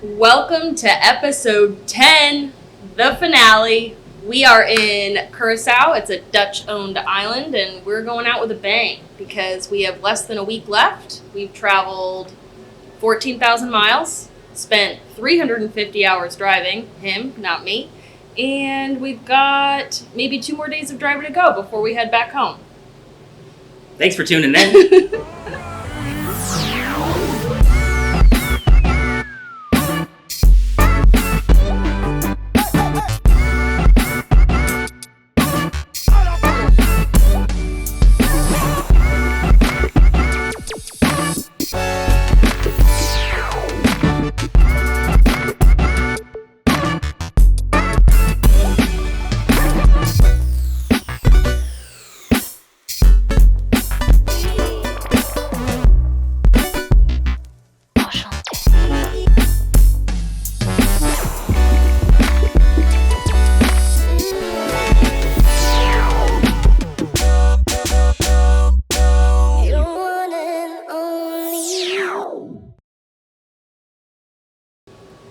Welcome to episode 10, the finale. We are in Curacao. It's a Dutch-owned island, and we're going out with a bang because we have less than a week left. We've traveled 14,000 miles, spent 350 hours driving, him, not me, and we've got maybe 2 more days of driving to go before we head back home. Thanks for tuning in.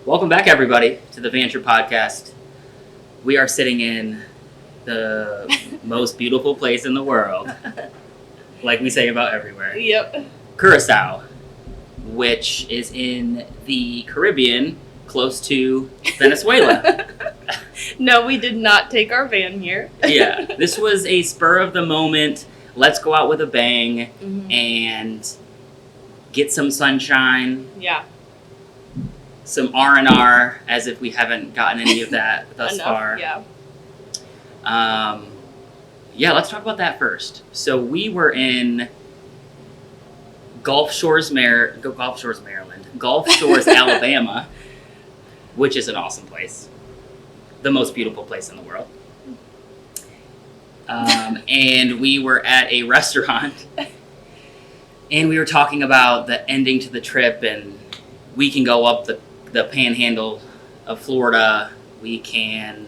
Welcome back, everybody, to the Vanture podcast. We are sitting in the most beautiful place in the world, like we say about everywhere. Yep. Curacao, which is in the Caribbean, close to Venezuela. No, we did not take our van here. Yeah, this was a spur of the moment, let's go out with a bang and get some sunshine. Yeah. Some R&R, as if we haven't gotten any of that thus far. Yeah. Let's talk about that first. So we were in Gulf Shores, Maryland, Gulf Shores, Alabama, which is an awesome place. The most beautiful place in the world. And we were at a restaurant, and we were talking about the ending to the trip, and we can go up the panhandle of Florida. We can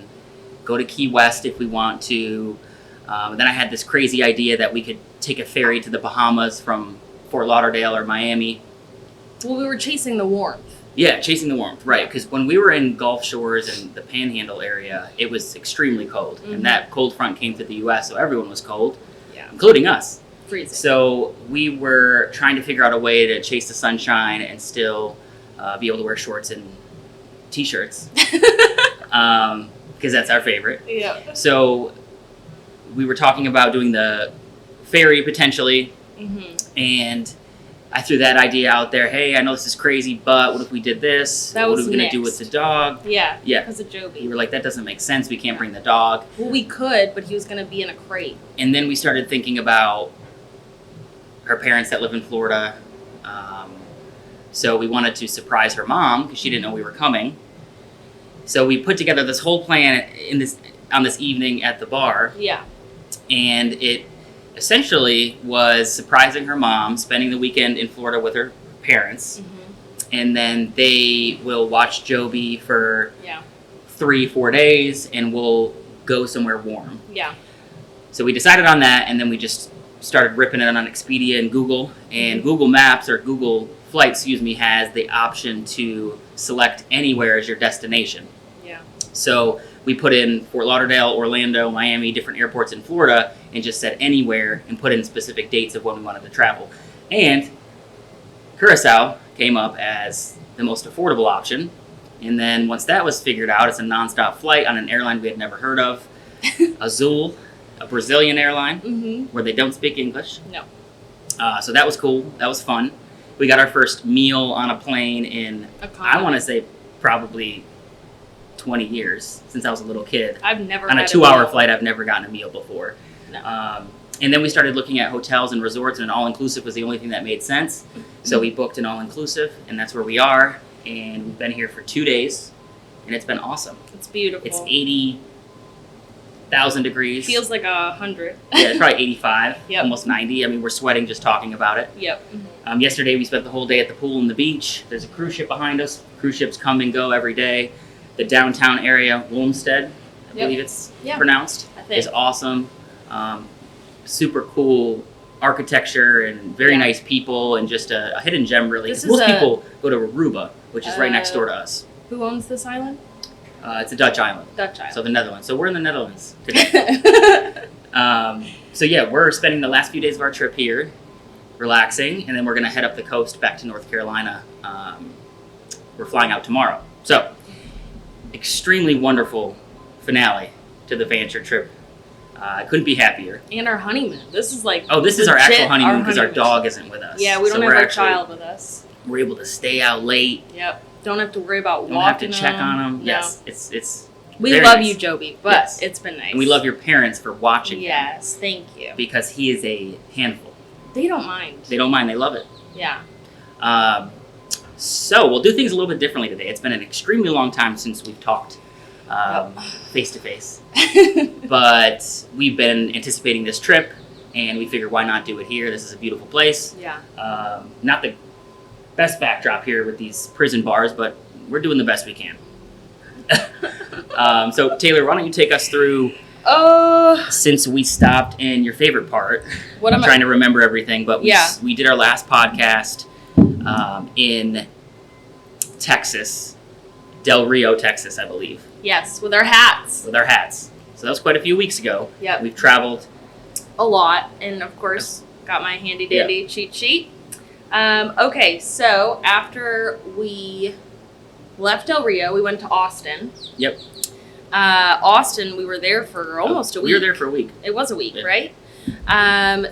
go to Key West if we want to. Then I had this crazy idea that we could take a ferry to the Bahamas from Fort Lauderdale or Miami. Well, we were chasing the warmth. Yeah, chasing the warmth, right. Because when we were in Gulf Shores and the panhandle area, it was extremely cold. And that cold front came to the U.S., so everyone was cold, including us. Freezing. So we were trying to figure out a way to chase the sunshine and still be able to wear shorts and t-shirts, because that's our favorite. Yeah. So we were talking about doing the ferry potentially, and I threw that idea out there. Hey, I know this is crazy, but what if we did this? What are we going to do with the dog? Yeah, because of Joby. We were like, that doesn't make sense. We can't bring the dog. Well, we could, but he was going to be in a crate. And then we started thinking about her parents that live in Florida. So we wanted to surprise her mom because she didn't know we were coming. So we put together this whole plan on this evening at the bar. Yeah. And it essentially was surprising her mom, spending the weekend in Florida with her parents. And then they will watch Joby for 3-4 days, and we'll go somewhere warm. Yeah. So we decided on that, and then we just started ripping it on Expedia and Google. And Google Maps, or Google Flights, has the option to select anywhere as your destination. Yeah. So we put in Fort Lauderdale, Orlando, Miami, different airports in Florida, and just said anywhere and put in specific dates of when we wanted to travel. And Curacao came up as the most affordable option. And then once that was figured out, it's a nonstop flight on an airline we had never heard of, Azul, a Brazilian airline, where they don't speak English. No. So that was cool. That was fun. We got our first meal on a plane in, I want to say, probably 20 years, since I was a little kid. I've never on a 2-hour flight, I've never gotten a meal before. No. And then we started looking at hotels and resorts, and an all-inclusive was the only thing that made sense. So we booked an all-inclusive, and that's where we are. And we've been here for 2 days, and it's been awesome. It's beautiful. It's 80,000 degrees. Feels like 100. Yeah, it's probably 85, Yep. almost 90. I mean, we're sweating just talking about it. Yep. Yesterday, we spent the whole day at the pool and the beach. There's a cruise ship behind us. Cruise ships come and go every day. The downtown area, Wilmstead, I believe it's pronounced, is awesome. Super cool architecture and very nice people, and just a hidden gem, really. Most people go to Aruba which is right next door to us. Who owns this island? It's a Dutch island. Dutch island. So the Netherlands. So we're in the Netherlands today. So yeah, we're spending the last few days of our trip here, relaxing, and then we're going to head up the coast back to North Carolina. We're flying out tomorrow. So, extremely wonderful finale to the Vanture trip. I couldn't be happier. And our honeymoon. This is like this is our legit actual honeymoon because our dog isn't with us. Yeah, we don't have our child with us. We're able to stay out late. Yep. Don't have to worry about walking. Don't have to check on them. No. Yes, it's. We love you, Joby, but it's been nice. And we love your parents for watching. Yes, thank you. Because he is a handful. They don't mind. They don't mind. They love it. Yeah. So we'll do things a little bit differently today. It's been an extremely long time since we've talked face to face, but we've been anticipating this trip, and we figured why not do it here? This is a beautiful place. Yeah. Not the best backdrop here with these prison bars, but we're doing the best we can. So Taylor, why don't you take us through? Since we stopped in your favorite part. I'm trying to remember everything, but we did our last podcast in Texas, Del Rio, Texas, I believe. Yes, with our hats. So that was quite a few weeks ago. Yep. We've traveled a lot, and of course, got my handy dandy cheat sheet. Okay, so after we left Del Rio, we went to Austin. Yep. Austin, we were there for almost a week. We were there for a week. It was a week, right?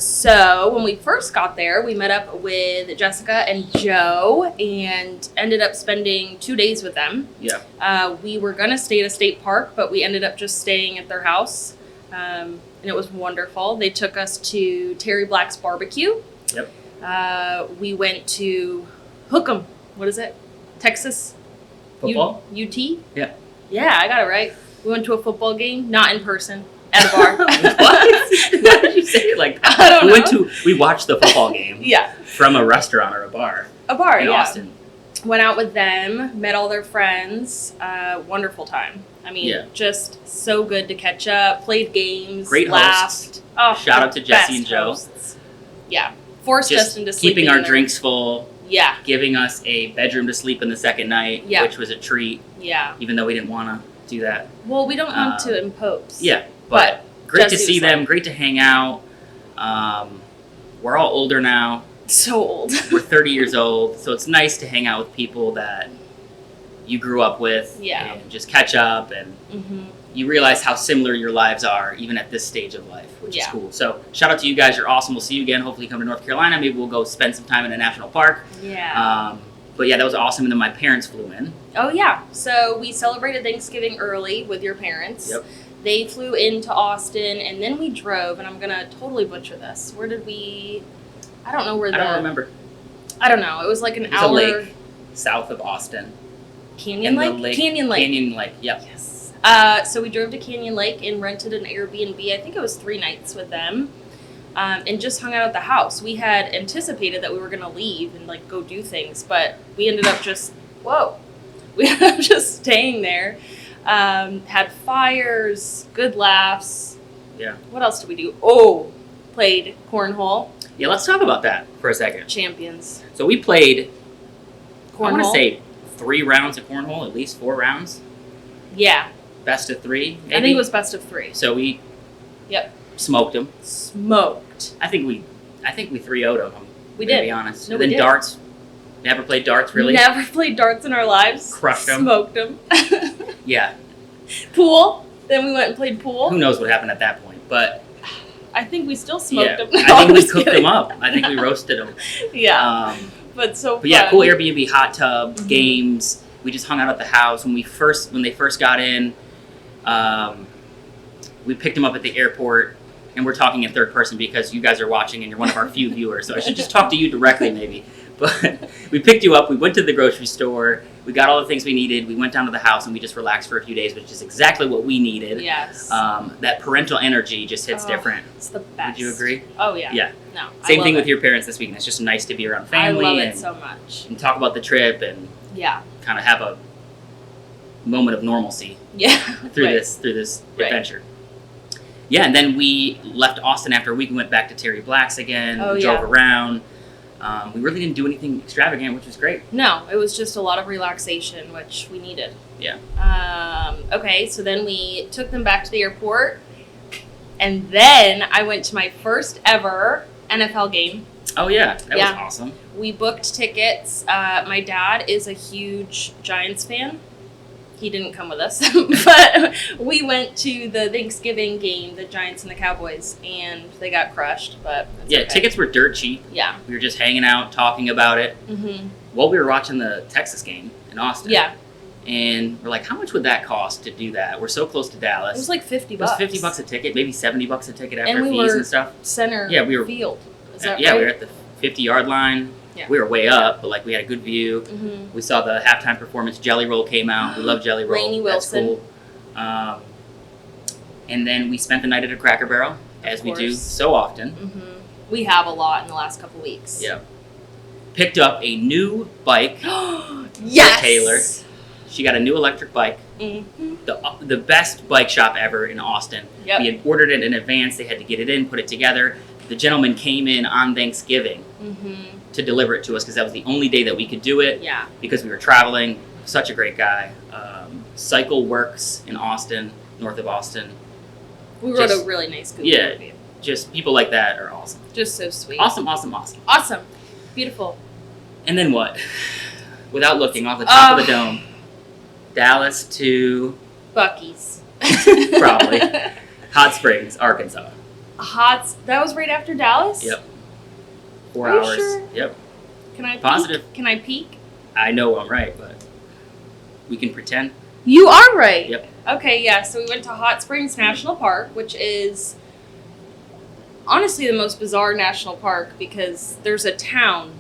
So when we first got there, we met up with Jessica and Joe and ended up spending 2 days with them. Yeah. We were going to stay at a state park, but we ended up just staying at their house. And it was wonderful. They took us to Terry Black's barbecue. Yep. We went to Hook'em. What is it? Texas? Football? UT? Yeah. Yeah, I got it right. We went to a football game, not in person, at a bar. What? Why did you say it like that? I don't know. We watched the football game. Yeah. From a restaurant or a bar. A bar, in Austin. Went out with them, met all their friends. Wonderful time. I mean, just so good to catch up, played games, great laughed. Hosts. Oh, shout out to Jesse and Joe. Hosts. Yeah. Forced just Destin to sleep. Keeping our drinks full. Yeah. Giving us a bedroom to sleep in the second night, which was a treat. Yeah. Even though we didn't want to do that. Well, we don't want to impose. Yeah. But great Jesse to see them. Great to hang out. We're all older now. So old. We're 30 years old. So it's nice to hang out with people that you grew up with. Yeah. And just catch up. And you realize how similar your lives are, even at this stage of life, which is cool. So shout out to you guys. You're awesome. We'll see you again. Hopefully you come to North Carolina. Maybe we'll go spend some time in a national park. Yeah. But yeah, that was awesome. And then my parents flew in. Oh, yeah. So we celebrated Thanksgiving early with your parents. Yep. They flew into Austin, and then we drove, and I'm going to totally butcher this. Where did we... I don't know where I don't remember. I don't know. It was like an hour... a lake south of Austin. Canyon Lake? Canyon Lake. Canyon Lake, yep. Yes. So we drove to Canyon Lake and rented an Airbnb. I think it was 3 nights with them. And just hung out at the house. We had anticipated that we were going to leave and like go do things, but we ended up just we ended up just staying there. Had fires, good laughs. Yeah. What else did we do? Oh, played cornhole. Yeah, let's talk about that for a second. Champions. So we played Cornhole. I want to say 3 rounds of cornhole, at least 4 rounds. Yeah. Best of 3, maybe? I think it was best of 3. So we smoked them. Smoked. I think we 3-0'd them. We did. To be honest. No, and then we did. darts. Never played darts, really? Never played darts in our lives. Crushed them. Smoked them. Yeah. Pool. Then we went and played pool. Who knows what happened at that point, but... I think we still smoked them. I think we cooked them up. I think we roasted them. Yeah. But fun. Yeah, cool Airbnb, hot tub, games. We just hung out at the house. When they first got in, we picked them up at the airport, and we're talking in third person because you guys are watching and you're one of our few viewers. So I should just talk to you directly, maybe. But we picked you up. We went to the grocery store. We got all the things we needed. We went down to the house and we just relaxed for a few days, which is exactly what we needed. Yes. That parental energy just hits different. It's the best. Would you agree? Oh, yeah. Yeah. No. Same thing with your parents this weekend. It's just nice to be around family. I love it so much. And talk about the trip and kind of have a moment of normalcy. Yeah. Through this adventure. Yeah, and then we left Austin after a week. We went back to Terry Black's again. We drove around. We really didn't do anything extravagant, which was great. No, it was just a lot of relaxation, which we needed. Yeah. Okay, so then we took them back to the airport, and then I went to my first ever NFL game. Oh, yeah. That was awesome. We booked tickets. My dad is a huge Giants fan. He didn't come with us, but we went to the Thanksgiving game, the Giants and the Cowboys, and they got crushed, but it's okay. Tickets were dirt cheap. Yeah. We were just hanging out, talking about it. Mm-hmm. While we were watching the Texas game in Austin. Yeah. And we're like, how much would that cost to do that? We're so close to Dallas. It was like $50. It was $50 a ticket, maybe $70 a ticket after and we fees were and stuff. Center field. Is that yeah, right? we were at the 50-yard line. Yeah. We were way up, but like we had a good view. Mm-hmm. We saw the halftime performance. Jelly Roll came out. We love Jelly Roll. Rainey Wilson. That's cool. And then we spent the night at a Cracker Barrel, as we do so often. Mm-hmm. We have a lot in the last couple weeks. Yeah. Picked up a new bike yes! for Taylor. She got a new electric bike. Mm-hmm. The best bike shop ever in Austin. Yep. We had ordered it in advance. They had to get it in, put it together. The gentleman came in on Thanksgiving to deliver it to us because that was the only day that we could do it. Yeah. Because we were traveling. Such a great guy. Cycle Works in Austin, north of Austin. We wrote a really nice Google review. Just people like that are awesome. Just so sweet. Awesome. Awesome. Beautiful. And then what? Without looking, off the top of the dome, Dallas to Buc-ee's. probably Hot Springs, Arkansas. That was right after Dallas? Yep. 4 Are you hours. sure? Yep. Can I Positive. peek? Can I peek? I know I'm right, but we can pretend. You are right. Yep. Okay, yeah. So we went to Hot Springs National Park, which is honestly the most bizarre national park because there's a town.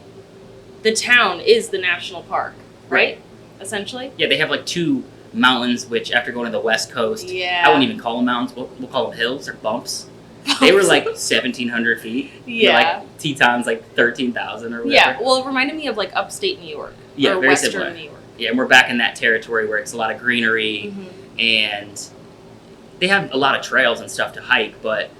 The town is the national park, right? Essentially. Yeah, they have like 2 mountains, which after going to the West Coast, yeah. I wouldn't even call them mountains. We'll call them hills or bumps. They were like 1,700 feet. Yeah. Like Teton's like 13,000 or whatever. Yeah, well, it reminded me of like upstate New York. Yeah, or very Western similar. New York. Yeah, and we're back in that territory where it's a lot of greenery and they have a lot of trails and stuff to hike, but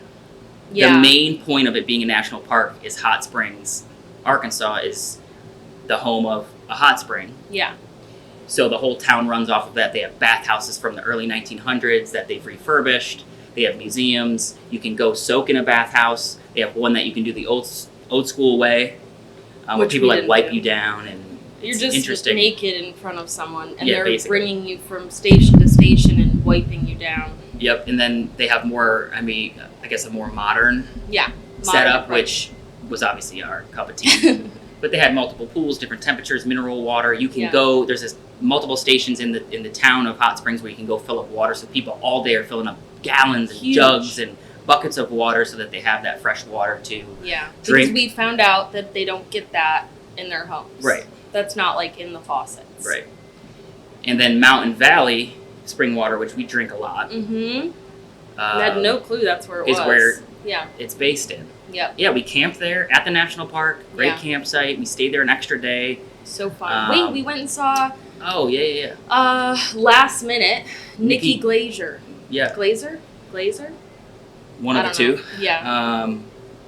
the main point of it being a national park is Hot Springs. Arkansas is the home of a hot spring. Yeah. So the whole town runs off of that. They have bathhouses from the early 1900s that they've refurbished. They have museums. You can go soak in a bathhouse. They have one that you can do the old school way, where people like wipe you down, and you're just interesting. Naked in front of someone, and they're basically bringing you from station to station and wiping you down. Yep, and then they have more. I guess a more modern setup, which was obviously our cup of tea. But they had multiple pools, different temperatures, mineral water. You can go. There's multiple stations in the town of Hot Springs where you can go fill up water. So people all day are filling up gallons and jugs and buckets of water so that they have that fresh water to drink. Because we found out that they don't get that in their homes. Right. That's not like in the faucets. Right. And then Mountain Valley spring water, which we drink a lot. Mm-hmm. I had no clue that's where it was. Is where Yeah. It's based in. Yep. Yeah, we camped there at the national park. Great campsite. We stayed there an extra day. So fun. Wait, we went and saw. Oh yeah. Last minute, Nikki Glazer. Yeah. Glazer. One of the two. Yeah.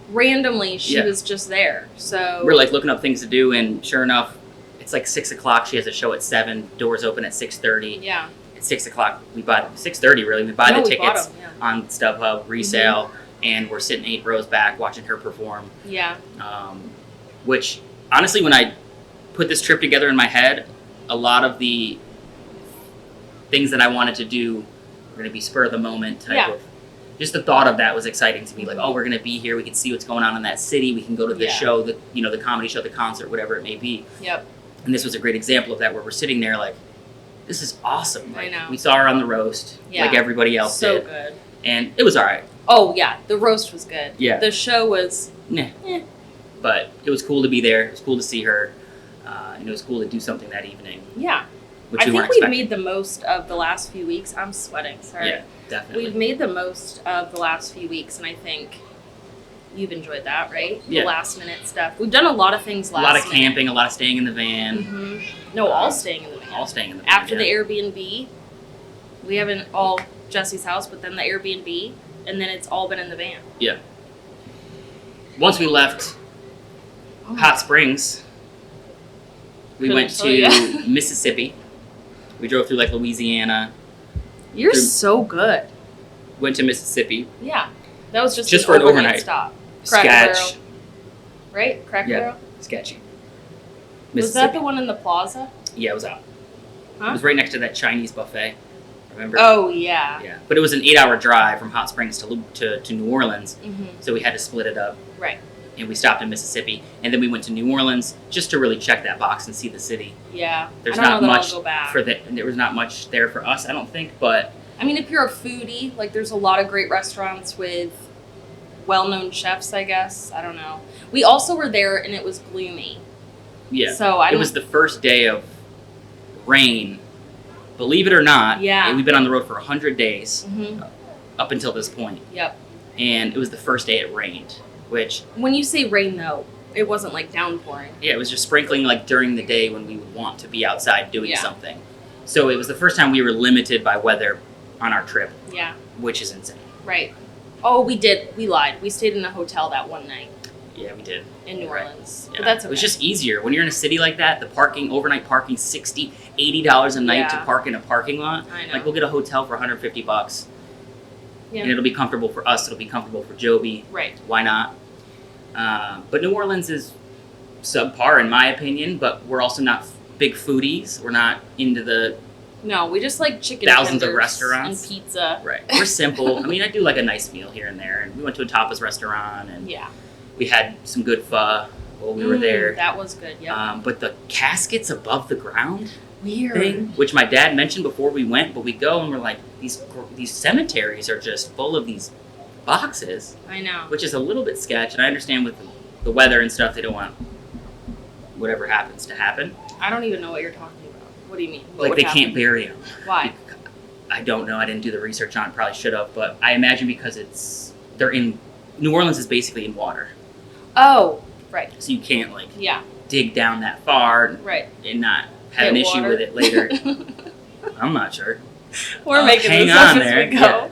Randomly, she was just there. So we're like looking up things to do, and sure enough, it's like 6 o'clock. She has a show at 7. Doors open at 6:30. Yeah. At 6 o'clock, we buy 6:30. Really, we buy the tickets on StubHub resale, and we're sitting 8 rows back watching her perform. Yeah. Which honestly, when I put this trip together in my head, a lot of the things that I wanted to do were going to be spur of the moment type of. Just the thought of that was exciting to me. Like, oh, we're going to be here. We can see what's going on in that city. We can go to the show, the comedy show, the concert, whatever it may be. Yep. And this was a great example of that, where we're sitting there like, this is awesome. Like, I know. We saw her on the roast, like everybody else did. So good. And it was all right. Oh, yeah. The roast was good. Yeah. The show was... But it was cool to be there. It was cool to see her. And it was cool to do something that evening. Yeah. Which I think we've made the most of the last few weeks. I'm sweating. Sorry. Yeah, definitely. We've made the most of the last few weeks, and I think you've enjoyed that, right? Yeah. The last minute stuff. We've done a lot of things last minute. A lot of camping, a lot of staying in the van. Mm-hmm. No, all staying in the van. All staying in the van. After the Airbnb, we haven't all Jesse's house, but then the Airbnb, and then it's all been in the van. Yeah. Once we left Oh. Hot Springs. We Couldn't went tell to ya. Mississippi. We drove through like Louisiana. You're so good. Went to Mississippi. Yeah. That was just For an overnight stop. Cracker sketch. Barrel. Right? Cracker Yeah. Barrel? Sketchy. Was that the one in the plaza? Yeah, it was out. Huh? It was right next to that Chinese buffet. Remember? Oh, yeah. Yeah, but it was an 8-hour drive from Hot Springs to New Orleans, Mm-hmm. so we had to split it up. Right. And we stopped in Mississippi, and then we went to New Orleans just to really check that box and see the city. Yeah. There's I don't not know that much I'll go back. there was not much there for us, I don't think, but I mean, if you're a foodie, like there's a lot of great restaurants with well-known chefs, I guess. I don't know. We also were there and it was gloomy. yeah. So I It don't. was the first day of rain. Believe it or not, Yeah. and we've been on the road for 100 days Mhm. up until this point, Yep. and it was the first day it rained, which, When you say rain, though, it wasn't like downpouring. yeah, it was just sprinkling like during the day when we would want to be outside doing Yeah. something. So it was the first time we were limited by weather on our trip, Yeah. which is insane. Right. Oh, we did. We lied. We stayed in a hotel that one night Yeah, we did. in New Right. Orleans. Yeah. But that's okay. It was just easier. When you're in a city like that, the parking, overnight parking, $60, $80 a night to Yeah. park in a parking lot. I know. Like, we'll get a hotel for $150, Yeah. and it'll be comfortable for us. It'll be comfortable for Joby. Right. Why not? But New Orleans is subpar, in my opinion, but we're also not big foodies. We're not into the... No, we just like chicken Thousands of tenders restaurants. and pizza. Right. We're simple. I mean, I do like a nice meal here and there. And we went to a tapas restaurant, and Yeah. we had some good pho while we were there. That was good. Yeah. But the caskets above the ground Weird. thing, which my dad mentioned before we went, but we go and we're like, these cemeteries are just full of these boxes, I know. which is a little bit sketch. And I understand with the weather and stuff, they don't want whatever happens to happen. I don't even know what you're talking about. What do you mean? Like, What they happened? can't bury them. Why? I don't know. I didn't do the research on it. Probably should have, but I imagine because they're in New Orleans is basically in water, Oh, right. so you can't like Yeah. dig down that far Right. and not have Hit an issue water. with it later. I'm not sure. We're making hang this up on as there. we go.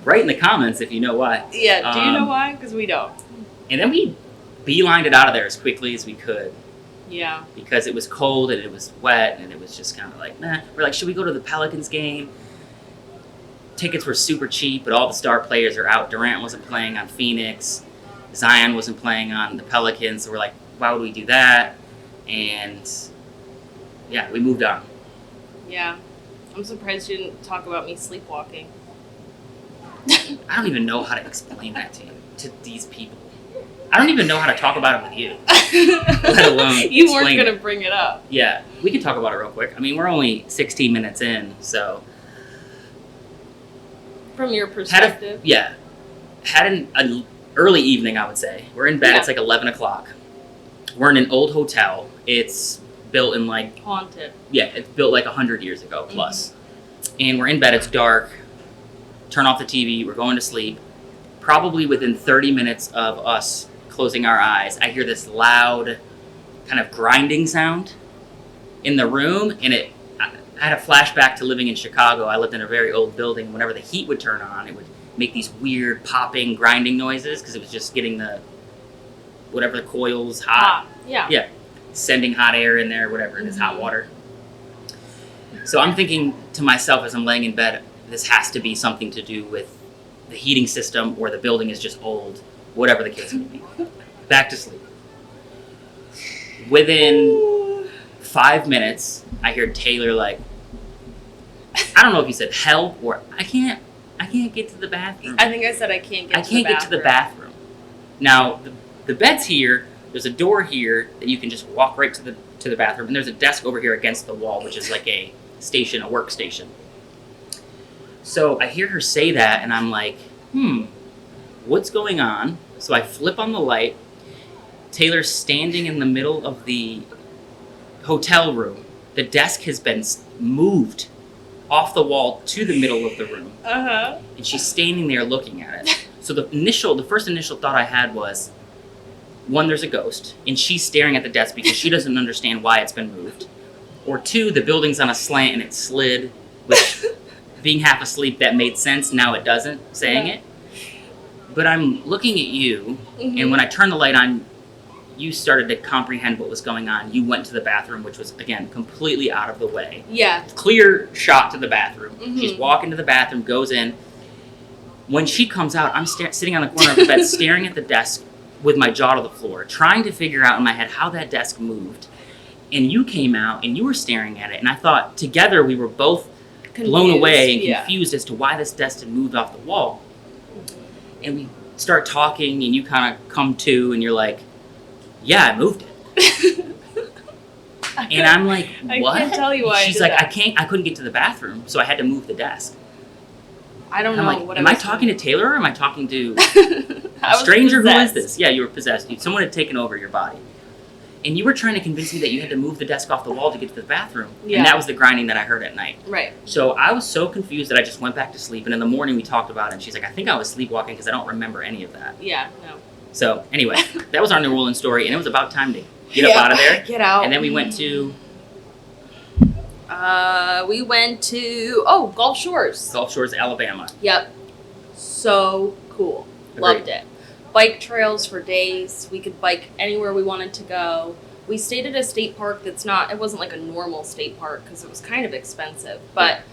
Write in the comments if you know why. Yeah. Do you know Um, why? Because we don't. And then we beelined it out of there as quickly as we could Yeah. because it was cold and it was wet and it was just kind of like, nah. We're like, should we go to the Pelicans game? Tickets were super cheap, but all the star players are out. Durant wasn't playing on Phoenix. Zion wasn't playing on the Pelicans. So we're like, why would we do that? And yeah, we moved on. Yeah. I'm surprised you didn't talk about me sleepwalking. I don't even know how to explain that to you, to these people. I don't even know how to talk about it with you, let alone You weren't explain gonna it. bring it up. Yeah, we can talk about it real quick. I mean, we're only 16 minutes in, so From your had perspective. an early evening, I would say. We're in bed. Yeah. It's like 11 o'clock. We're in an old hotel. It's built in like Haunted. it's built like 100 years ago plus. And we're in bed. It's dark. Turn off the TV. We're going to sleep. Probably within 30 minutes of us closing our eyes, I hear this loud kind of grinding sound in the room, and I had a flashback to living in Chicago. I lived in a very old building. Whenever the heat would turn on, it would make these weird popping, grinding noises because it was just getting whatever the coils hot. Yeah. Yeah, sending hot air in there, whatever it is, hot water. So I'm thinking to myself as I'm laying in bed, this has to be something to do with the heating system or the building is just old, whatever the case may be. Back to sleep. Within 5 minutes, I hear Taylor like, I don't know if he said help or I can't get to the bathroom. I think I said I can't get Get to the bathroom. Now, the bed's here. There's a door here that you can just walk right to the bathroom, and there's a desk over here against the wall, which is like a workstation. So I hear her say that, and I'm like, what's going on? So I flip on the light. Taylor's standing in the middle of the hotel room. The desk has been moved off the wall to the middle of the room. Uh-huh. And she's standing there looking at it. So the first initial thought I had was, one, there's a ghost, and she's staring at the desk because she doesn't understand why it's been moved. Or two, the building's on a slant and it slid, which, being half asleep, that made sense. Now it doesn't, saying it. But I'm looking at you, and when I turn the light on, you started to comprehend what was going on. You went to the bathroom, which was, again, completely out of the way. Yeah. Clear shot to the bathroom. Mm-hmm. She's walking to the bathroom, goes in. When she comes out, I'm sitting on the corner of the bed, staring at the desk with my jaw to the floor, trying to figure out in my head how that desk moved. And you came out, and you were staring at it, and I thought, together, we were both blown away and confused as to why this desk had moved off the wall. And we start talking, and you kind of come to, and you're like, yeah, I moved it. And I'm like, what? I can't tell you why. She's like, I couldn't get to the bathroom, so I had to move the desk. I don't know. Like, what am I talking to Taylor, or am I talking to a stranger? Who is this? Yeah, you were possessed. Someone had taken over your body. And you were trying to convince me that you had to move the desk off the wall to get to the bathroom. Yeah. And that was the grinding that I heard at night. Right. So I was so confused that I just went back to sleep. And in the morning we talked about it. And she's like, I think I was sleepwalking because I don't remember any of that. Yeah, no. So anyway, that was our New Orleans story. And it was about time to get up out of there. Get out. And then we went to... Gulf Shores. Gulf Shores, Alabama. Yep. So cool. Agreed. Loved it. Bike trails for days. We could bike anywhere we wanted to go. We stayed at a state park it wasn't like a normal state park because it was kind of expensive, but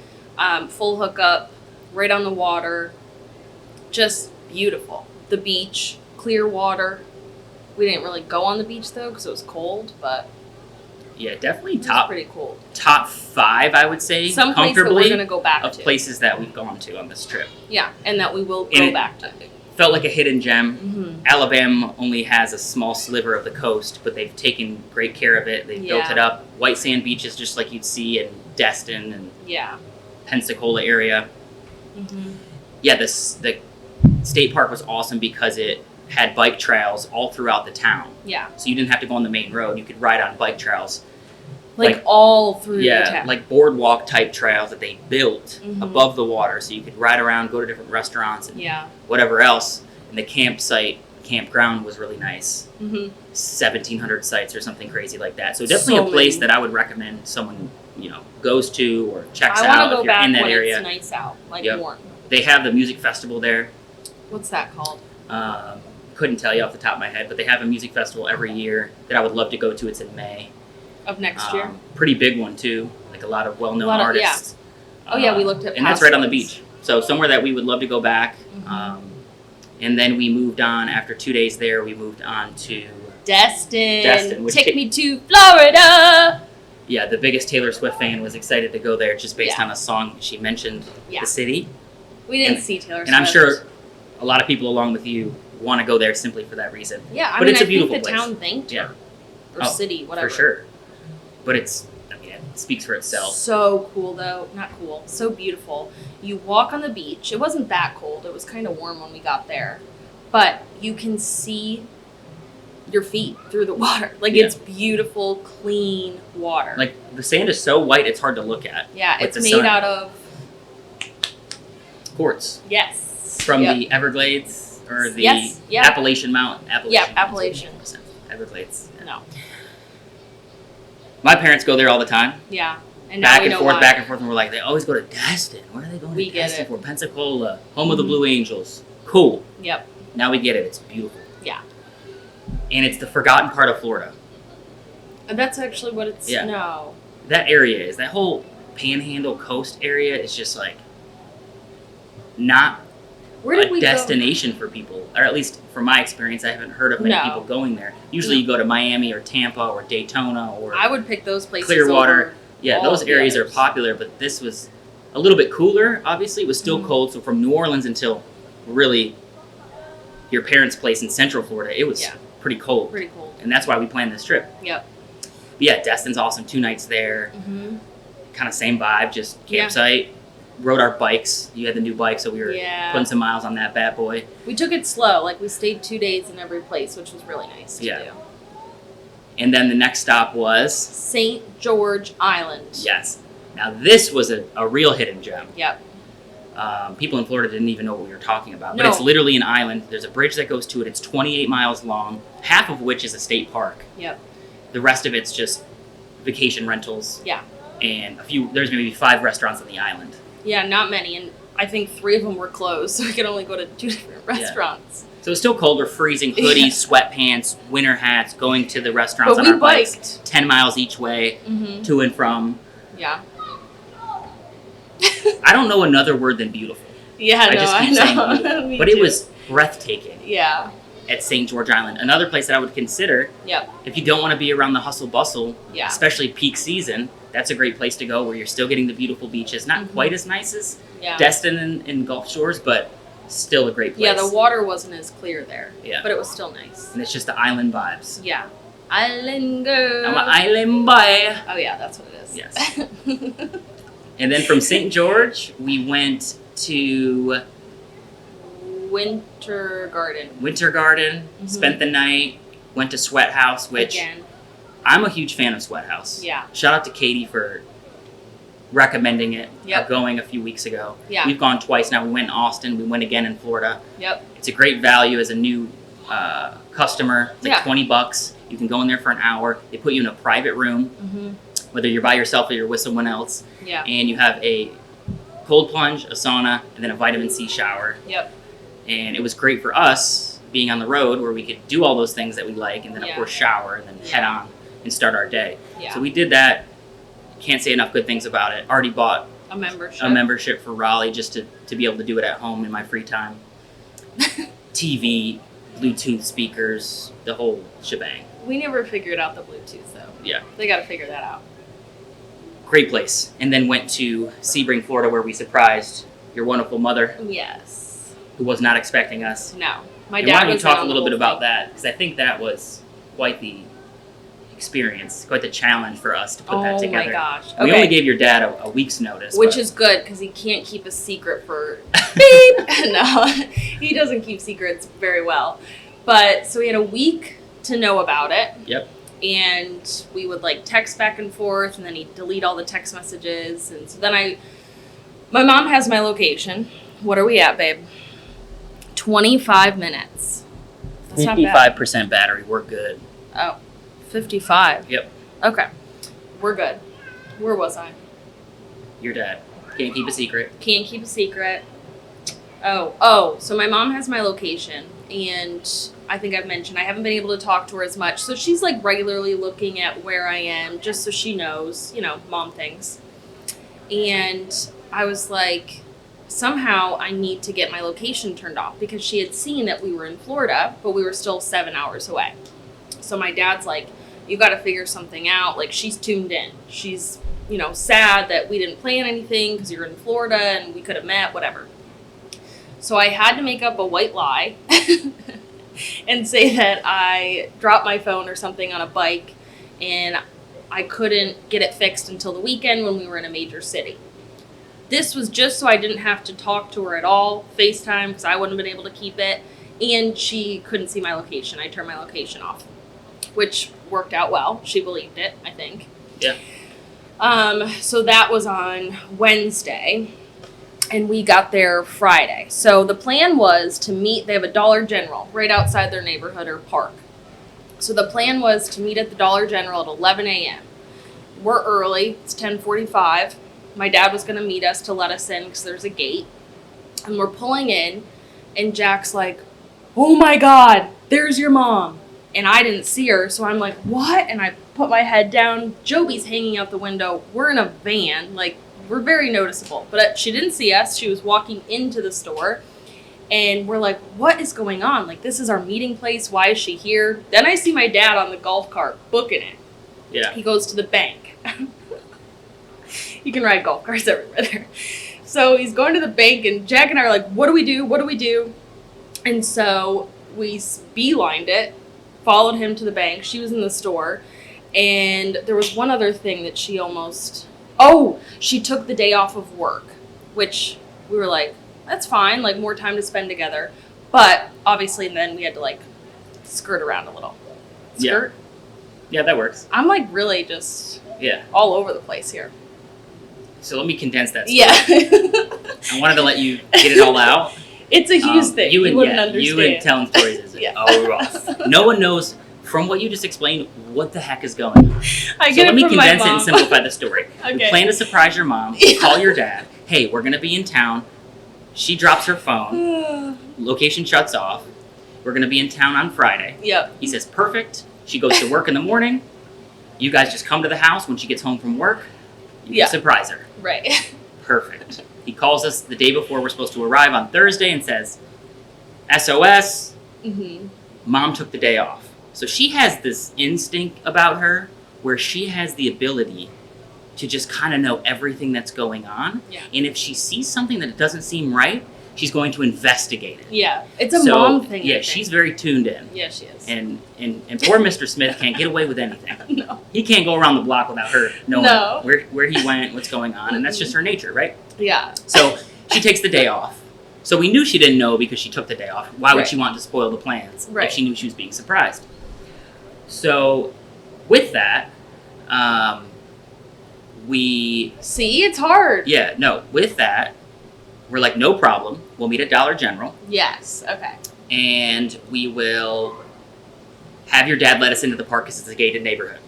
full hookup, right on the water, just beautiful. The beach, clear water. We didn't really go on the beach though because it was cold, but yeah, definitely it was pretty cool. Top 5, I would say, some place that we're gonna go back of to. Places that we've gone to on this trip. Yeah, and that we will go back to. Felt like a hidden gem. Mm-hmm. Alabama only has a small sliver of the coast, but they've taken great care of it. They've built it up. White sand beaches, just like you'd see in Destin and Pensacola area. Mm-hmm. Yeah, the state park was awesome because it had bike trails all throughout the town. Yeah. So you didn't have to go on the main road. You could ride on bike trails. Like all through the town. Like boardwalk type trails that they built above the water, so you could ride around, go to different restaurants, and whatever else. And the campground was really nice. 1,700 sites or something crazy like that. So definitely a place that I would recommend someone goes to or checks out if you're in that area. I want to go back when it's nice out, like warm. They have the music festival there. What's that called? Couldn't tell you off the top of my head, but they have a music festival every year that I would love to go to. It's in May. Of next year? Pretty big one too, like a lot of well-known artists. Yeah. We looked at and that's right on the beach. So somewhere that we would love to go back. And then we moved on, after 2 days there, we moved on to Destin. Which Take me to Florida. Yeah, the biggest Taylor Swift fan was excited to go there just based on a song she mentioned the city. We didn't see Taylor Swift. And I'm sure a lot of people along with you want to go there simply for that reason. Yeah, I it's a beautiful think the place. town thanked her. Or city, whatever. For sure. But it speaks for itself. So cool, though. Not cool. So beautiful. You walk on the beach. It wasn't that cold. It was kind of warm when we got there. But you can see your feet through the water. It's beautiful, clean water. Like, the sand is so white, it's hard to look at. Yeah, it's made out of... quartz. Yes. From the Everglades, or the Appalachian Mountain. Appalachian. Everglades. No. My parents go there all the time. Yeah. And now back and forth, and we're like, they always go to Destin. What are they going to Destin for? Pensacola, home of the Blue Angels. Cool. Yep. Now we get it. It's beautiful. Yeah. And it's the forgotten part of Florida. That's actually what it's... Yeah. No. That area is, that whole Panhandle coast area is just like not a destination for people. Or at least from my experience, I haven't heard of many people going there. Usually you go to Miami or Tampa or Daytona or... I would pick those places Clearwater. Yeah, those areas are popular, but this was a little bit cooler, obviously. It was still cold, so from New Orleans until really your parents' place in Central Florida, it was pretty cold. Pretty cold. And that's why we planned this trip. Yep. But yeah, Destin's awesome. 2 nights there. Kind of same vibe, just campsite. Rode our bikes. You had the new bike, so we were putting some miles on that bad boy. We took it slow. Like, we stayed 2 days in every place, which was really nice to do. And then the next stop was... St. George Island. Yes. Now, this was a real hidden gem. Yep. People in Florida didn't even know what we were talking about. No. But it's literally an island. There's a bridge that goes to it. It's 28 miles long, half of which is a state park. Yep. The rest of it's just vacation rentals. Yeah. And there's maybe 5 restaurants on the island. Yeah, not many. And I think 3 of them were closed, so we could only go to 2 different restaurants. So it's still cold. We're freezing, hoodies, sweatpants, winter hats, going to the restaurants But on we our bikes, biked. 10 miles each way, to and from. Yeah. I don't know another word than beautiful. Yeah, I just keep saying beautiful. Me But too. it was breathtaking. Yeah. At St. George Island. Another place that I would consider, Yep. if you don't want to be around the hustle bustle, Yeah. especially peak season, that's a great place to go where you're still getting the beautiful beaches. Not quite as nice as Yeah. Destin and Gulf Shores, but still a great place. Yeah, the water wasn't as clear there. Yeah. But it was still nice. And it's just the island vibes. Yeah. Island girl. I'm an island boy. Oh yeah, that's what it is. Yes. And then from St. George, we went to Winter Garden. Winter Garden, spent the night, went to Sweat House, which Again. I'm a huge fan of Sweat House. Yeah. Shout out to Katie for recommending it, Yep. going a few weeks ago. Yeah. We've gone twice now. We went in Austin. We went again in Florida. Yep. It's a great value as a new customer. It's like Yeah. $20. You can go in there for an hour. They put you in a private room, whether you're by yourself or you're with someone else. Yeah. And you have a cold plunge, a sauna, and then a vitamin C shower. Yep. And it was great for us being on the road where we could do all those things that we like and then, of Yeah. course, shower and then head on and start our day. Yeah. So we did that. Can't say enough good things about it. Already bought A membership. a membership for Raleigh just to be able to do it at home in my free time. TV, Bluetooth speakers, the whole shebang. We never figured out the Bluetooth though. Yeah. They got to figure that out. Great place. And then went to Sebring, Florida, where we surprised your wonderful mother, Yes. who was not expecting us. No. My And dad why don't you was talk on a the little bit whole about thing. that? Because I think that was quite the experience, quite the challenge for us to put that together. Oh my gosh. We Okay. only gave your dad a week's notice. Which but- is good because he can't keep a secret for beep. No, he doesn't keep secrets very well. But so we had a week to know about it. Yep. And we would like text back and forth, and then he'd delete all the text messages. And so then my mom has my location. What are we at, babe? 25 minutes. That's not bad. 55% battery. We're good. Oh, 55. Yep. Okay. We're good. Where was I? Your dad. Can't keep a secret. Can't keep a secret. Oh, so my mom has my location, and I think I've mentioned I haven't been able to talk to her as much. So she's like regularly looking at where I am just so she knows, mom things. And I was like, somehow I need to get my location turned off because she had seen that we were in Florida, but we were still 7 hours away. So my dad's like, you got to figure something out. Like, she's tuned in. She's, sad that we didn't plan anything because you're in Florida and we could have met, whatever. So I had to make up a white lie and say that I dropped my phone or something on a bike and I couldn't get it fixed until the weekend when we were in a major city. This was just so I didn't have to talk to her at all, FaceTime, because I wouldn't have been able to keep it, and she couldn't see my location. I turned my location off, which worked out well. She believed it, I think. Yeah. So that was on Wednesday, and we got there Friday. So the plan was to meet, they have a Dollar General right outside their neighborhood or park. So the plan was to meet at the Dollar General at 11 a.m. We're early. It's 10:45. My dad was going to meet us to let us in because there's a gate. And we're pulling in, and Jack's like, oh my God, there's your mom. And I didn't see her, so I'm like, what? And I put my head down. Joby's hanging out the window. We're in a van. Like, we're very noticeable. But she didn't see us. She was walking into the store. And we're like, what is going on? Like, this is our meeting place. Why is she here? Then I see my dad on the golf cart booking it. Yeah. He goes to the bank. You can ride golf carts everywhere there. So he's going to the bank, and Jack and I are like, what do we do? What do we do? And so we beelined it, followed him to the bank. She was in the store. And there was one other thing that she she took the day off of work, which we were like, that's fine, like more time to spend together. But obviously then we had to like skirt around a little. Skirt? Yeah, that works. I'm like really just all over the place here. So let me condense that story. Yeah. I wanted to let you get it all out. It's a huge thing. You wouldn't understand. You and telling stories is rough. No one knows, from what you just explained, what the heck is going on. So let me condense it and simplify the story. Okay. We plan to surprise your mom. Call your dad. Hey, we're going to be in town. She drops her phone. Location shuts off. We're going to be in town on Friday. Yep. He says, perfect. She goes to work in the morning. You guys just come to the house when she gets home from work. You can surprise her. Right. Perfect. He calls us the day before we're supposed to arrive on Thursday and says, SOS, Mom took the day off. So she has this instinct about her where she has the ability to just kind of know everything that's going on. Yeah. And if she sees something that doesn't seem right, she's going to investigate it. Yeah. It's a mom thing. Yeah, she's very tuned in. Yeah, she is. And poor Mr. Smith can't get away with anything. No. He can't go around the block without her knowing No. where he went, what's going on. And that's just her nature, right? Yeah. So she takes the day off. So we knew she didn't know because she took the day off. Why would she want to spoil the plans if she knew she was being surprised? So with that, we... See, it's hard. Yeah, no, with that, we're like, no problem. We'll meet at Dollar General. Yes, okay. And we will have your dad let us into the park because it's a gated neighborhood.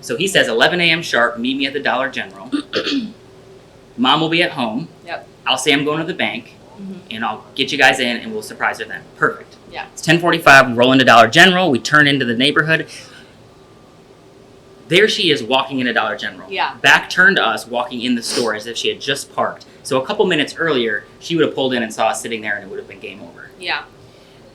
So he says 11 a.m. sharp, meet me at the Dollar General. Mom will be at home. Yep. I'll say I'm going to the bank, and I'll get you guys in, and we'll surprise her then. Perfect. Yeah. It's 10:45. We roll into Dollar General. We turn into the neighborhood. There she is walking into Dollar General. Yeah. Back turned to us, walking in the store as if she had just parked. So a couple minutes earlier, she would have pulled in and saw us sitting there, and it would have been game over. Yeah.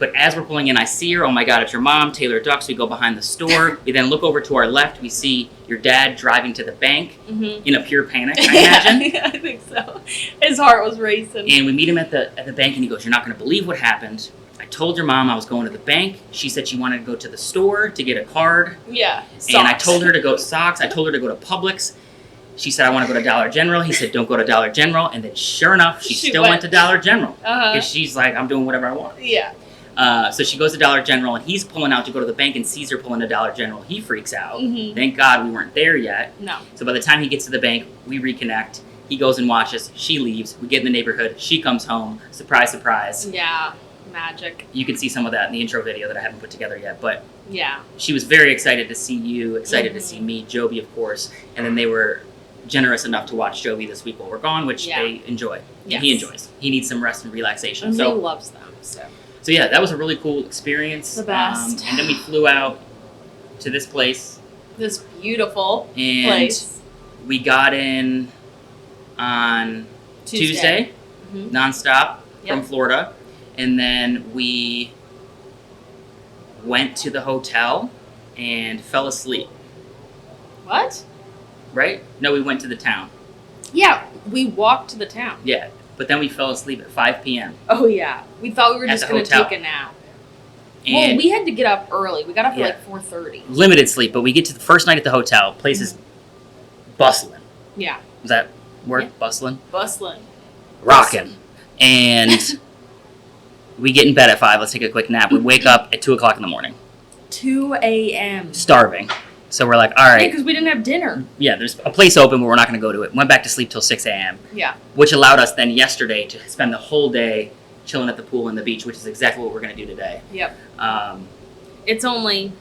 But as we're pulling in, I see her. Oh my God, it's your mom. Taylor ducks. We go behind the store. We then look over to our left. We see your dad driving to the bank in a pure panic, I imagine. Yeah, I think so. His heart was racing. And we meet him at the bank, and he goes, "You're not going to believe what happened. I told your mom I was going to the bank. She said she wanted to go to the store to get a card. Yeah. Socks. And I told her to go socks. I told her to go to Publix. She said, I want to go to Dollar General. He said, don't go to Dollar General. And then sure enough, she still went to Dollar General. Because she's like, I'm doing whatever I want. Yeah. So she goes to Dollar General, and he's pulling out to go to the bank and sees her pulling to Dollar General. He freaks out. Thank God we weren't there yet. No. So by the time he gets to the bank, we reconnect. He goes and watches. She leaves. We get in the neighborhood. She comes home. Surprise, surprise. Yeah. Magic. You can see some of that in the intro video that I haven't put together yet. But yeah, she was very excited to see you, excited to see me, Joby, of course. And then they were generous enough to watch Joby this week while we're gone, which they enjoy. Yes. He enjoys. He needs some rest and relaxation. And so he loves them. So yeah, that was a really cool experience. The best. And then we flew out to this place. This beautiful place. We got in on Tuesday nonstop from Florida. And then we went to the hotel and fell asleep. What? Right? No, we went to the town. Yeah, we walked to the town. Yeah, but then we fell asleep at 5 p.m. Oh, yeah. We thought we were just going to take a nap. And well, we had to get up early. We got up at like 4:30. Limited sleep, but we get to the first night at the hotel. Place is bustling. Yeah. Is that word? Yeah. Bustling? Bustling. Rocking. And we get in bed at 5. Let's take a quick nap. We wake up at 2 o'clock in the morning. 2 a.m. Starving. So we're like, all right. Yeah, because we didn't have dinner. Yeah, there's a place open, but we're not going to go to it. Went back to sleep till 6 a.m. Yeah. Which allowed us then yesterday to spend the whole day chilling at the pool and the beach, which is exactly what we're going to do today. Yep. It's only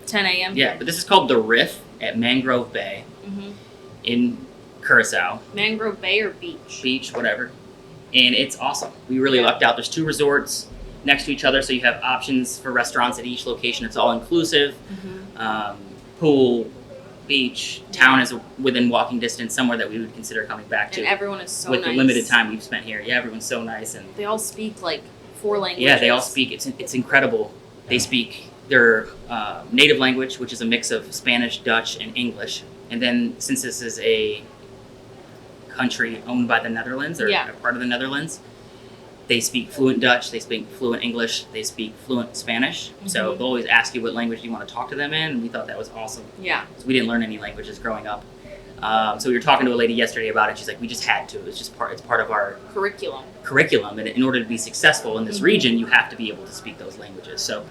10 a.m. Yeah, but this is called The Riff at Mangrove Bay in Curacao. Mangrove Bay or beach? Beach, whatever. And it's awesome. We really lucked out. There's 2 resorts next to each other, so you have options for restaurants at each location. It's all inclusive. Pool, beach, town is within walking distance, somewhere that we would consider coming back to. And everyone is so nice. With the limited time we've spent here. Yeah, everyone's so nice. And they all speak like 4 languages. Yeah, they all speak. It's incredible. They speak their native language, which is a mix of Spanish, Dutch, and English. And then since this is a country owned by the Netherlands, or a part of the Netherlands, they speak fluent Dutch, they speak fluent English, they speak fluent Spanish. So they'll always ask you what language you want to talk to them in, and we thought that was awesome. Yeah. So we didn't learn any languages growing up. So we were talking to a lady yesterday about it. She's like, we just had to. It's part of our curriculum. And in order to be successful in this region, you have to be able to speak those languages. So,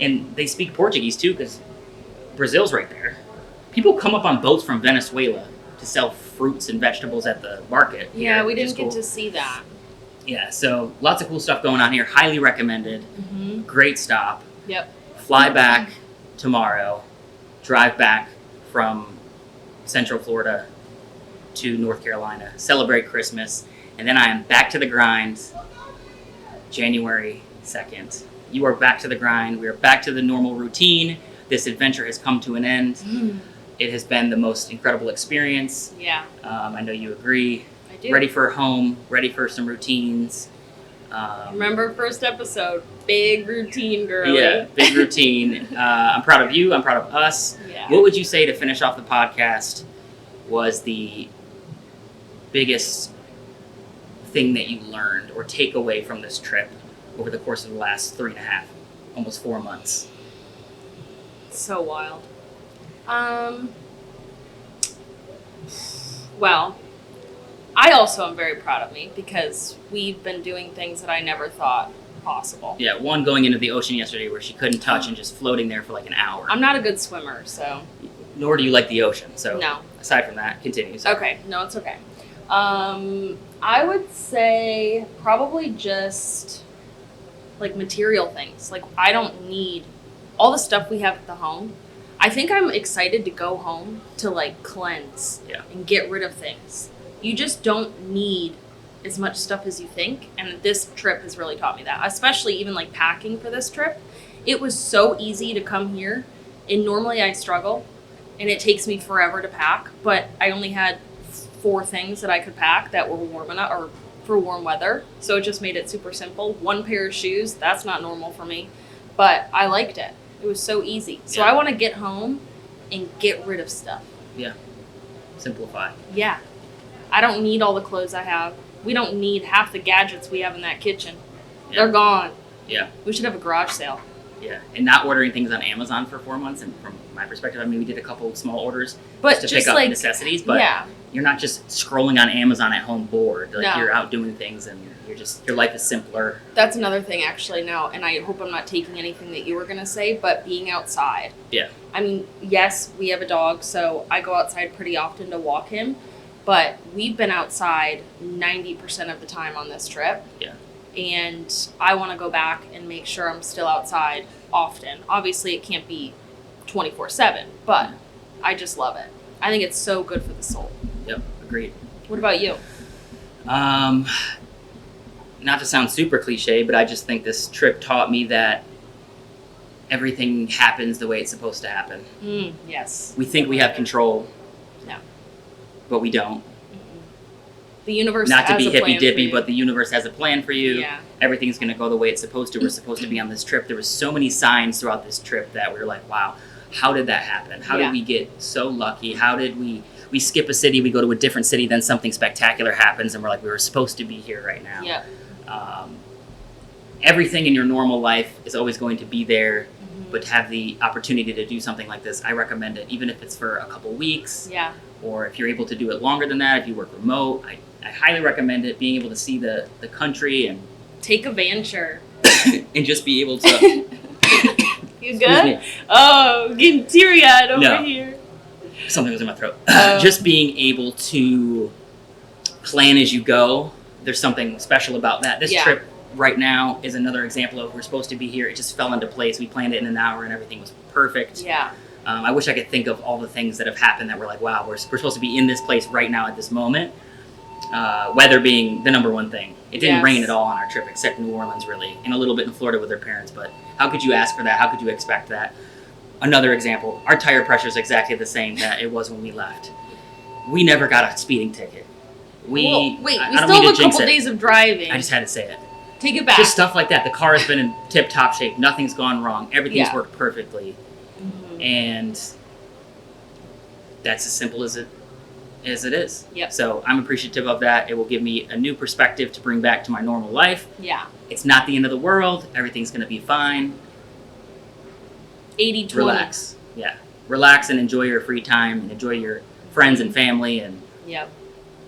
and they speak Portuguese too, because Brazil's right there. People come up on boats from Venezuela to sell fruits and vegetables at the market. Yeah, here, we didn't get to see that. Yeah, so lots of cool stuff going on here. Highly recommended. Great stop. Yep. Fly back tomorrow. Drive back from Central Florida to North Carolina. Celebrate Christmas. And then I am back to the grind January 2nd. You are back to the grind. We are back to the normal routine. This adventure has come to an end. It has been the most incredible experience. Yeah. I know you agree. I do. Ready for a home, ready for some routines. Remember first episode, big routine, girly. Yeah, big routine. I'm proud of you. I'm proud of us. Yeah. What would you say to finish off the podcast was the biggest thing that you learned or take away from this trip over the course of the last 3.5, almost 4 months? So wild. Well, I also am very proud of me because we've been doing things that I never thought possible. Yeah, one going into the ocean yesterday where she couldn't touch and just floating there for like an hour. I'm not a good swimmer, so. Nor do you like the ocean, so No. aside from that, continue. So. Okay, no, it's okay. I would say probably just like material things. Like I don't need all the stuff we have at the home. I think I'm excited to go home to like cleanse and get rid of things. You just don't need as much stuff as you think, and this trip has really taught me that. Especially even like packing for this trip, it was so easy to come here, and normally I struggle, and it takes me forever to pack. But I only had 4 things that I could pack that were warm enough or for warm weather, so it just made it super simple. 1 pair of shoes, that's not normal for me, but I liked it. It was so easy. So I want to get home and get rid of stuff. Yeah. Simplify. Yeah. I don't need all the clothes I have. We don't need half the gadgets we have in that kitchen. Yeah. They're gone. Yeah. We should have a garage sale. Yeah. And not ordering things on Amazon for 4 months, and from my perspective, I mean, we did a couple of small orders But to just pick up like necessities, but you're not just scrolling on Amazon at home bored. Like No. you're out doing things, and your life is simpler. That's another thing actually now, and I hope I'm not taking anything that you were going to say, but being outside. Yeah. I mean, yes, we have a dog, so I go outside pretty often to walk him, but we've been outside 90% of the time on this trip. Yeah. And I want to go back and make sure I'm still outside often. Obviously, it can't be 24/7, but I just love it. I think it's so good for the soul. Yep. Agreed. What about you? Not to sound super cliche, but I just think this trip taught me that everything happens the way it's supposed to happen. Yes. We think we have control. No. But we don't. The universe Not to has be a plan hippy dippy, for you. but the universe has a plan for you. Yeah. Everything's going to go the way it's supposed to. We're supposed to be on this trip. There was so many signs throughout this trip that we were like, wow, how did that happen? How did we get so lucky? How did we skip a city, we go to a different city, then something spectacular happens, and we're like, we were supposed to be here right now. Yeah. Everything in your normal life is always going to be there, but to have the opportunity to do something like this, I recommend it, even if it's for a couple weeks. Yeah. Or if you're able to do it longer than that, if you work remote, I highly recommend it, being able to see the country and Take a Vanture. and just be able to... You good? Oh, getting teary-eyed over here. Something was in my throat. Just being able to plan as you go, there's something special about that. This trip right now is another example of we're supposed to be here. It just fell into place. We planned it in an hour and everything was perfect. Yeah. I wish I could think of all the things that have happened that were like, wow, we're supposed to be in this place right now at this moment. Weather being the number one thing. It didn't rain at all on our trip, except New Orleans, really, and a little bit in Florida with their parents. But how could you ask for that? How could you expect that? Another example, our tire pressure is exactly the same that it was when we left. We never got a speeding ticket. We still I have don't mean a to jinx couple it. days of driving. I just had to say it. Take it back. Just stuff like that. The car has been in tip-top shape. Nothing's gone wrong. Everything's worked perfectly. And that's as simple as it is. Yep. So I'm appreciative of that. It will give me a new perspective to bring back to my normal life. Yeah. It's not the end of the world. Everything's going to be fine. 80-20. Relax. Yeah. Relax and enjoy your free time and enjoy your friends and family and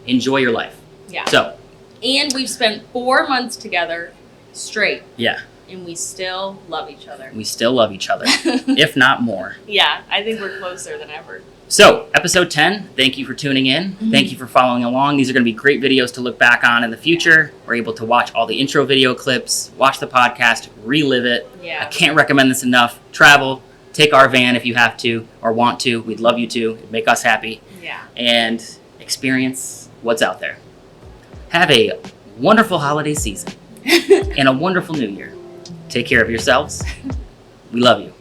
enjoy your life. Yeah. So. And we've spent 4 months together straight. Yeah. And we still love each other. We still love each other, if not more. Yeah, I think we're closer than ever. So, episode 10, thank you for tuning in. Thank you for following along. These are going to be great videos to look back on in the future. We're able to watch all the intro video clips, watch the podcast, relive it. Yeah. I can't recommend this enough. Travel, take our van if you have to or want to. We'd love you to. It'd make us happy. Yeah. And experience what's out there. Have a wonderful holiday season and a wonderful new year. Take Take care of yourselves. We love you.